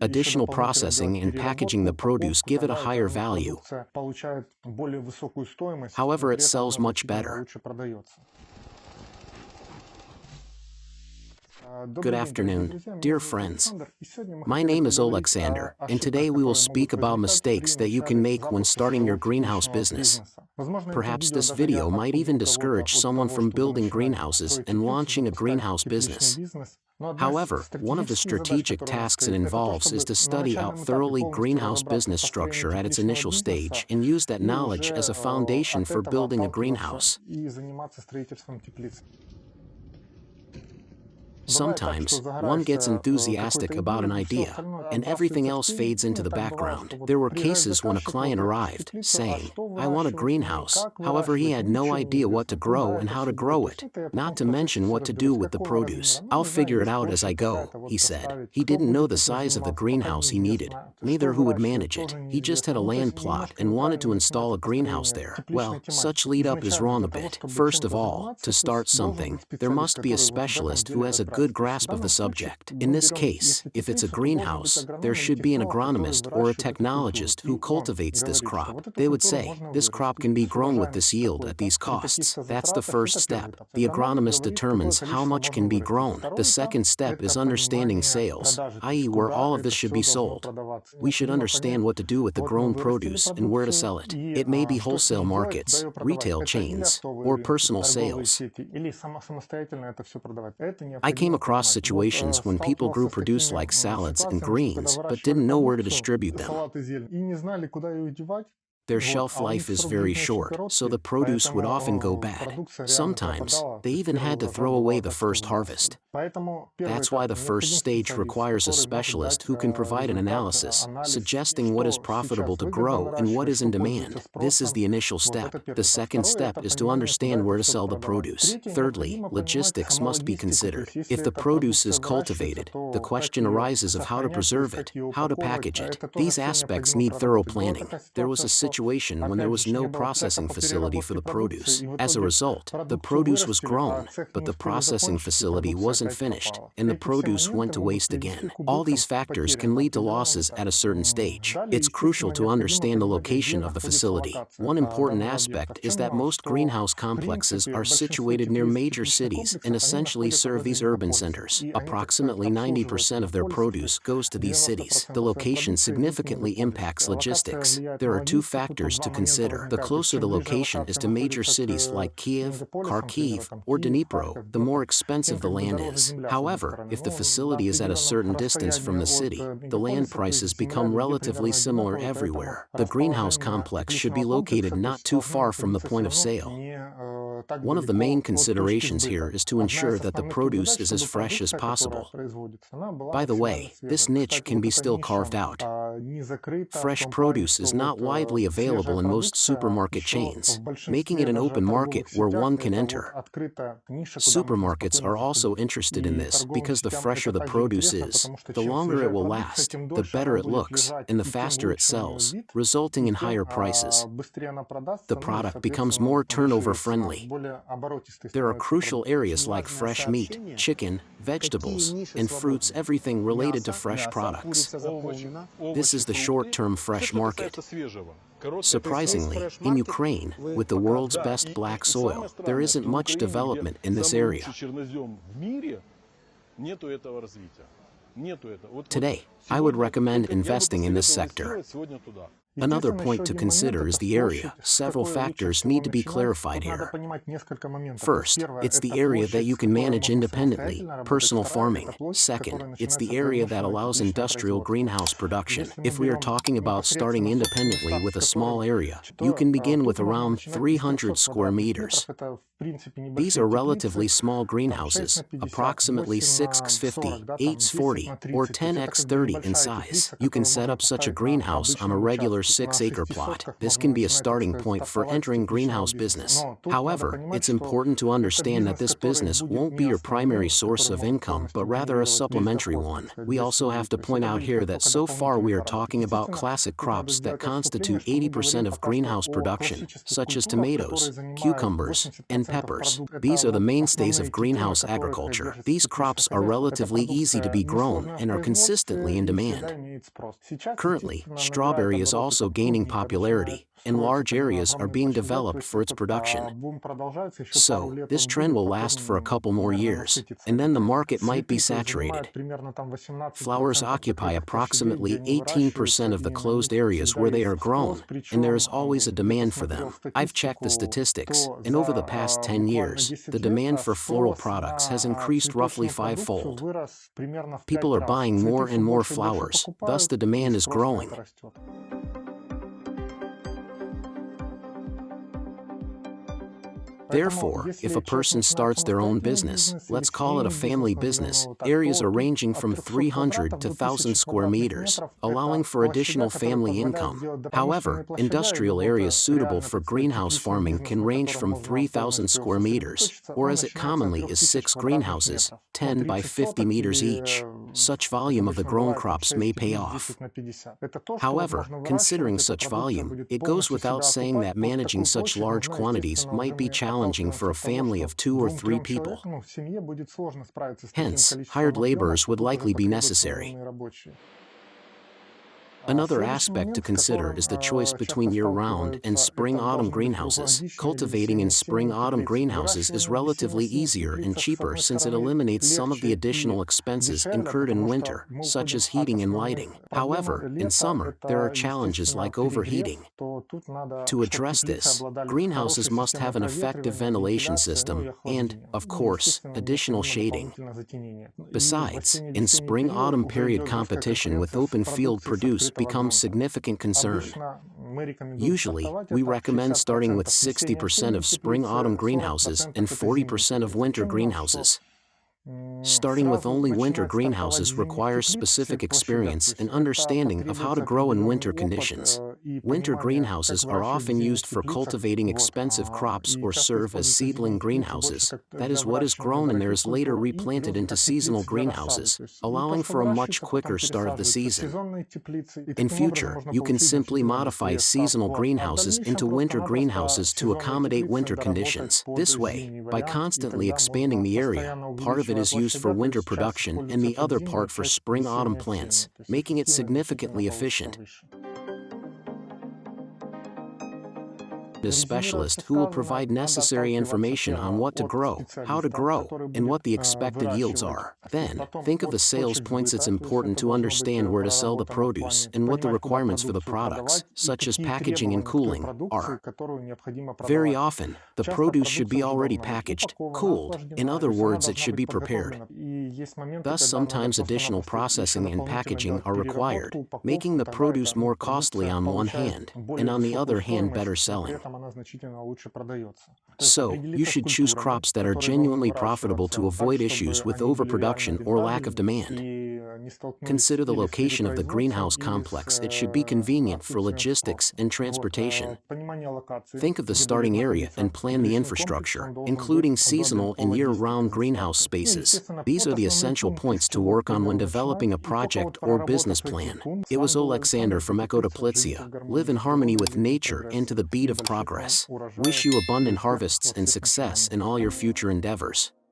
Additional processing and packaging the produce give it a higher value. However, it sells much better. Good afternoon, dear friends. My name is Alexander, and today we will speak about mistakes that you can make when starting your greenhouse business. Perhaps this video might even discourage someone from building greenhouses and launching a greenhouse business. However, one of the strategic tasks it involves is to study out thoroughly greenhouse business structure at its initial stage and use that knowledge as a foundation for building a greenhouse. Sometimes, one gets enthusiastic about an idea, and everything else fades into the background. There were cases when a client arrived, saying, "I want a greenhouse," however he had no idea what to grow and how to grow it, not to mention what to do with the produce. "I'll figure it out as I go," he said. He didn't know the size of the greenhouse he needed, neither who would manage it. He just had a land plot and wanted to install a greenhouse there. Well, such lead up is wrong a bit. First of all, to start something, there must be a specialist who has a good grasp of the subject. In this case, if it's a greenhouse, there should be an agronomist or a technologist who cultivates this crop. They would say, "This crop can be grown with this yield at these costs." That's the first step. The agronomist determines how much can be grown. The second step is understanding sales, i.e., where all of this should be sold. We should understand what to do with the grown produce and where to sell it. It may be wholesale markets, retail chains, or personal sales. I came across situations when people grew produce like salads and greens, but didn't know where to distribute them. Their shelf life is very short, so the produce would often go bad. Sometimes, they even had to throw away the first harvest. That's why the first stage requires a specialist who can provide an analysis, suggesting what is profitable to grow and what is in demand. This is the initial step. The second step is to understand where to sell the produce. Thirdly, logistics must be considered. If the produce is cultivated, the question arises of how to preserve it, how to package it. These aspects need thorough planning. There was a situation when there was no processing facility for the produce. As a result, the produce was grown, but the processing facility wasn't finished, and the produce went to waste again. All these factors can lead to losses at a certain stage. It's crucial to understand the location of the facility. One important aspect is that most greenhouse complexes are situated near major cities and essentially serve these urban centers. Approximately 90% of their produce goes to these cities. The location significantly impacts logistics. There are two factors to consider. The closer the location is to major cities like Kiev, Kharkiv, or Dnipro, the more expensive the land is. However, if the facility is at a certain distance from the city, the land prices become relatively similar everywhere. The greenhouse complex should be located not too far from the point of sale. One of the main considerations here is to ensure that the produce is as fresh as possible. By the way, this niche can be still carved out. Fresh produce is not widely available in most supermarket chains, making it an open market where one can enter. Supermarkets are also interested in this because the fresher the produce is, the longer it will last, the better it looks, and the faster it sells, resulting in higher prices. The product becomes more turnover-friendly. There are crucial areas like fresh meat, chicken, vegetables, and fruits, everything related to fresh products. This is the short-term fresh market. Surprisingly, in Ukraine, with the world's best black soil, there isn't much development in this area. Today, I would recommend investing in this sector. Another point to consider is the area. Several factors need to be clarified here. First, it's the area that you can manage independently, personal farming. Second, it's the area that allows industrial greenhouse production. If we are talking about starting independently with a small area, you can begin with around 300 square meters. These are relatively small greenhouses, approximately 6x50, 8x40, or 10x30 in size. You can set up such a greenhouse on a regular 6-acre plot. This can be a starting point for entering greenhouse business. However, it's important to understand that this business won't be your primary source of income, but rather a supplementary one. We also have to point out here that so far we are talking about classic crops that constitute 80% of greenhouse production, such as tomatoes, cucumbers, and peppers. These are the mainstays of greenhouse agriculture. These crops are relatively easy to be grown and are consistently in demand. Currently, strawberry is also gaining popularity, and large areas are being developed for its production. So, this trend will last for a couple more years, and then the market might be saturated. Flowers occupy approximately 18% of the closed areas where they are grown, and there is always a demand for them. I've checked the statistics, and over the past 10 years, the demand for floral products has increased roughly fivefold. People are buying more and more flowers, thus the demand is growing. Therefore, if a person starts their own business, let's call it a family business, areas are ranging from 300 to 1,000 square meters, allowing for additional family income. However, industrial areas suitable for greenhouse farming can range from 3,000 square meters, or as it commonly is 6 greenhouses, 10 by 50 meters each. Such volume of the grown crops may pay off. However, considering such volume, it goes without saying that managing such large quantities might be challenging for a family of 2 or 3 people. Hence, hired laborers would likely be necessary. Another aspect to consider is the choice between year-round and spring-autumn greenhouses. Cultivating in spring-autumn greenhouses is relatively easier and cheaper since it eliminates some of the additional expenses incurred in winter, such as heating and lighting. However, in summer, there are challenges like overheating. To address this, greenhouses must have an effective ventilation system and, of course, additional shading. Besides, in spring-autumn period competition with open-field produce becomes significant concern. Usually, we recommend starting with 60% of spring-autumn greenhouses and 40% of winter greenhouses. Starting with only winter greenhouses requires specific experience and understanding of how to grow in winter conditions. Winter greenhouses are often used for cultivating expensive crops or serve as seedling greenhouses, that is what is grown and there is later replanted into seasonal greenhouses, allowing for a much quicker start of the season. In future, you can simply modify seasonal greenhouses into winter greenhouses to accommodate winter conditions. This way, by constantly expanding the area, part of it is used for winter production and the other part for spring-autumn plants, making it significantly efficient. A specialist who will provide necessary information on what to grow, how to grow, and what the expected yields are. Then, think of the sales points. It's important to understand where to sell the produce and what the requirements for the products, such as packaging and cooling, are. Very often, the produce should be already packaged, cooled, in other words, it should be prepared. Thus, sometimes additional processing and packaging are required, making the produce more costly on one hand, and on the other hand better selling. So, you should choose crops that are genuinely profitable to avoid issues with overproduction or lack of demand. Consider the location of the greenhouse complex. It should be convenient for logistics and transportation. Think of the starting area and plan the infrastructure, including seasonal and year-round greenhouse spaces. These are the essential points to work on when developing a project or business plan. It was Alexander from teplitca. Live in harmony with nature and to the beat of progress. Wish you abundant harvests and success in all your future endeavors.